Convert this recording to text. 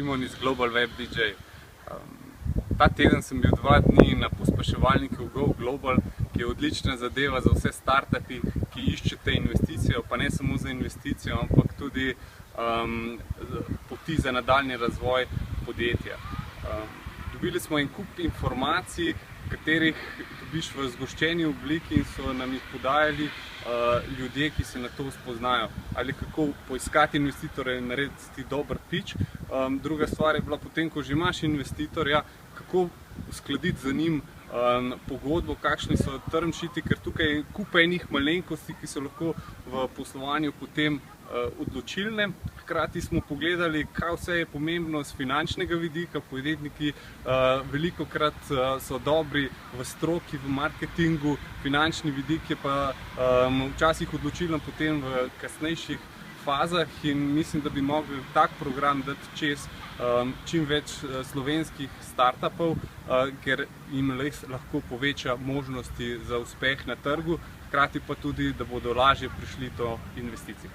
Šimon iz Global Web DJ. Ta teden sem bil 2 dni na pospeševalniku Go Global, ki je odlična zadeva za vse startupi, ki iščete investicijo, pa ne samo za investicijo, ampak tudi poti za nadaljnji razvoj podjetja. Dobili smo en kup informacij, katerih dobiš v zgoščeni obliki in so nam jih podajali ljudje, ki se na to spoznajo. Ali kako poiskati investitorja in narediti dober pitch. Druga stvar je bila potem, ko že imaš investitorja, kako uskladiti z njim pogodbo, kakšni so term sheeti, ker tukaj je kup enih malenkosti, ki so lahko v poslovanju potem odločilne. Hkrati smo pogledali, kaj vse je pomembno z finančnega vidika. Podjetniki velikokrat so dobri v stroki, v marketingu, finančni vidik je pa včasih odločilen potem v kasnejših fazah in mislim, da bi mogli tak program dati čez čim več slovenskih startupov, ker jim lahko poveča možnosti za uspeh na trgu, hkrati pa tudi, da bodo lažje prišli do investicij.